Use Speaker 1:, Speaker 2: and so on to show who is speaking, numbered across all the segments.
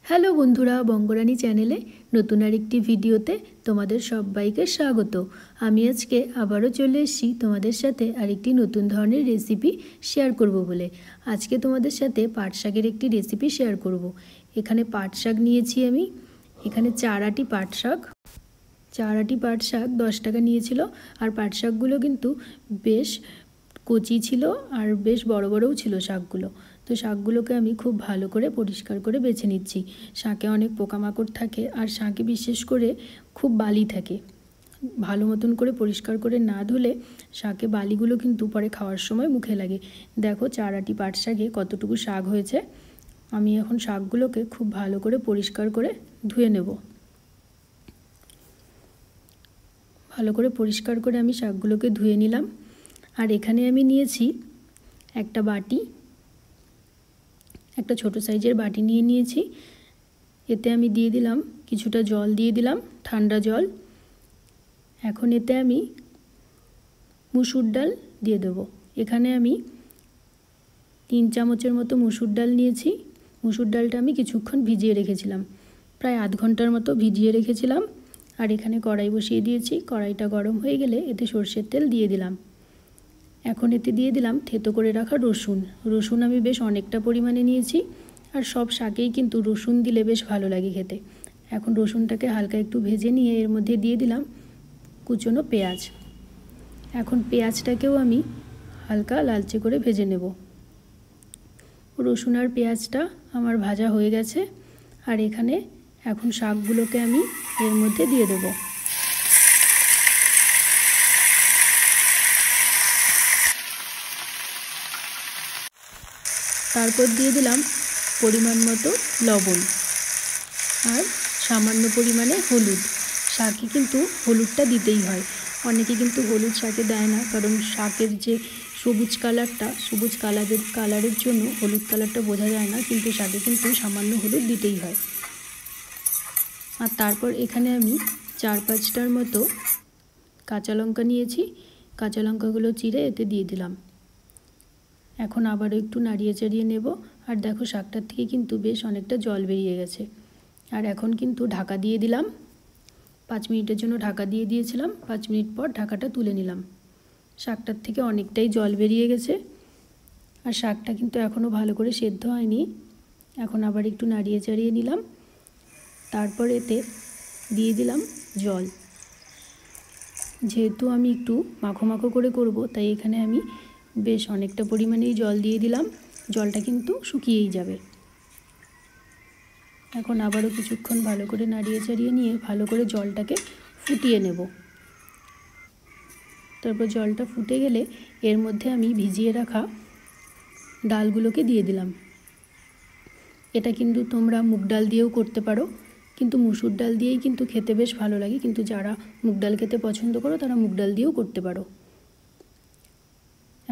Speaker 1: Hello বন্ধুরা, বঙ্গরানী চ্যানেলে নতুন আরেকটি ভিডিওতে তোমাদের সবাইকে স্বাগত। আমি আজকে আবারও চলে এসেছি তোমাদের সাথে আরেকটি নতুন ধরনের রেসিপি শেয়ার করব বলে। আজকে তোমাদের সাথে পাট শাকের একটি রেসিপি শেয়ার করব। এখানে পাট শাক নিয়েছি আমি, এখানে 4 আটি পাট শাক। 4 আটি পাট শাক 10 টাকা নিয়েছিল। আর পাট শাকগুলো কিন্তু বেশ কচি ছিল আর বেশ বড় বড়ও ছিল শাকগুলো। তো শাকগুলোকে আমি খুব ভালো করে পরিষ্কার করে বেছে নিচ্ছি। শাকে অনেক পোকামাকড় থাকে আর শাকে বিশেষ করে খুব বালি থাকে। ভালো মতন করে পরিষ্কার করে না ধুলে শাকে বালিগুলো কিন্তু পরে খাওয়ার সময় মুখে লাগে। দেখো 4 আটি পাট শাকে কতটুকু শাক হয়েছে। আমি এখন শাকগুলোকে খুব ভালো করে পরিষ্কার করে ধুয়ে নেব। ভালো করে পরিষ্কার করে আমি শাকগুলোকে ধুয়ে নিলাম। আর এখানে আমি নিয়েছি একটা বাটি, একটা ছোট সাইজের বাটি নিয়েছি। এতে আমি দিয়ে দিলাম কিছুটা জল, দিয়ে দিলাম ঠান্ডা জল। এখন এতে আমি মুসুর ডাল দিয়ে দেব। এখানে আমি 3 চামচের মতো মুসুর ডাল নিয়েছি। মুসুর ডালটা আমি কিছুক্ষণ ভিজিয়ে রেখেছিলাম, প্রায় আধ ঘন্টার মতো ভিজিয়ে রেখেছিলাম। আর এখানে কড়াই বসিয়ে দিয়েছি। কড়াইটা গরম হয়ে গেলে এতে সর্ষের তেল দিয়ে দিলাম। এখন এতে দিয়ে দিলাম থেতো করে রাখা রসুন। রসুন আমি বেশ অনেকটা পরিমাণে নিয়েছি, আর সব শাকেই কিন্তু রসুন দিলে বেশ ভালো লাগে খেতে। এখন রসুনটাকে হালকা একটু ভেজে নিয়ে এর মধ্যে দিয়ে দিলাম কুচনো পেঁয়াজ। এখন পেঁয়াজটাকেও আমি হালকা লালচে করে ভেজে নেব। রসুন আর পেঁয়াজটা আমার ভাজা হয়ে গেছে। আর এখানে এখন শাকগুলোকে আমি এর মধ্যে দিয়ে দেবো। তারপর দিয়ে দিলাম পরিমাণ মতো লবণ আর সামান্য পরিমাণে হলুদ। শাকে কিন্তু হলুদটা দিতেই হয়। অনেকে কিন্তু হলুদ শাকে দেয় না, কারণ শাকের যে সবুজ কালারের জন্য হলুদ কালারটা বোঝা যায় না, কিন্তু শাকে কিন্তু সামান্য হলুদ দিতেই হয়। আর তারপর এখানে আমি 4-5টার মতো কাঁচা লঙ্কা নিয়েছি। কাঁচা লঙ্কাগুলো চিড়ে এতে দিয়ে দিলাম। এখন আবারও একটু নাড়িয়ে চাড়িয়ে নেব। আর দেখো শাকটার থেকে কিন্তু বেশ অনেকটা জল বেরিয়ে গেছে। আর এখন কিন্তু ঢাকা দিয়ে দিলাম। 5 মিনিটের জন্য ঢাকা দিয়ে দিয়েছিলাম। 5 মিনিট পর ঢাকাটা তুলে নিলাম। শাকটার থেকে অনেকটাই জল বেরিয়ে গেছে। আর শাকটা কিন্তু এখনও ভালো করে সেদ্ধ হয়নি। এখন আবার একটু নাড়িয়ে চাড়িয়ে নিলাম। তারপর এতে দিয়ে দিলাম জল। যেহেতু আমি একটু মাখো মাখো করে করব, তাই এখানে আমি বেশ অনেকটা পরিমাণেই জল দিয়ে দিলাম। জলটা কিন্তু শুকিয়েই যাবে। এখন আবারও কিছুক্ষণ ভালো করে নাড়িয়ে চাড়িয়ে নিয়ে ভালো করে জলটাকে ফুটিয়ে নেব। তারপর জলটা ফুটে গেলে এর মধ্যে আমি ভিজিয়ে রাখা ডালগুলোকে দিয়ে দিলাম। এটা কিন্তু তোমরা মুগ ডাল দিয়েও করতে পারো, কিন্তু মুসুর ডাল দিয়েই কিন্তু খেতে বেশ ভালো লাগে। কিন্তু যারা মুগ ডাল খেতে পছন্দ করো তারা মুগ ডাল দিয়েও করতে পারো।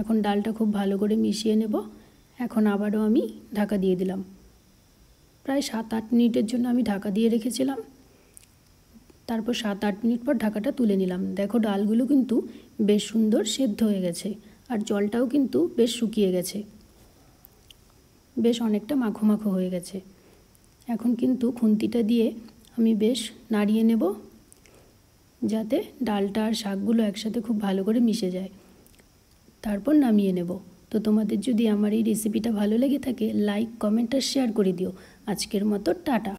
Speaker 1: এখন ডালটা খুব ভালো করে মিশিয়ে নেব। এখন আবারও আমি ঢাকা দিয়ে দিলাম। প্রায় 7-8 মিনিটের জন্য আমি ঢাকা দিয়ে রেখেছিলাম। তারপর 7-8 মিনিট পর ঢাকাটা তুলে নিলাম। দেখো ডালগুলো কিন্তু বেশ সুন্দর সেদ্ধ হয়ে গেছে, আর জলটাও কিন্তু বেশ শুকিয়ে গেছে, বেশ অনেকটা মাখো মাখো হয়ে গেছে। এখন কিন্তু খুন্তিটা দিয়ে আমি বেশ নাড়িয়ে নেব, যাতে ডালটা আর শাকগুলো একসাথে খুব ভালো করে মিশে যায়। তারপর নামিয়ে নেব। তো তোমাদের যদি আমার এই রেসিপিটা ভালো লেগে থাকে, লাইক, কমেন্ট আর শেয়ার করে দিও। আজকের মতো টাটা।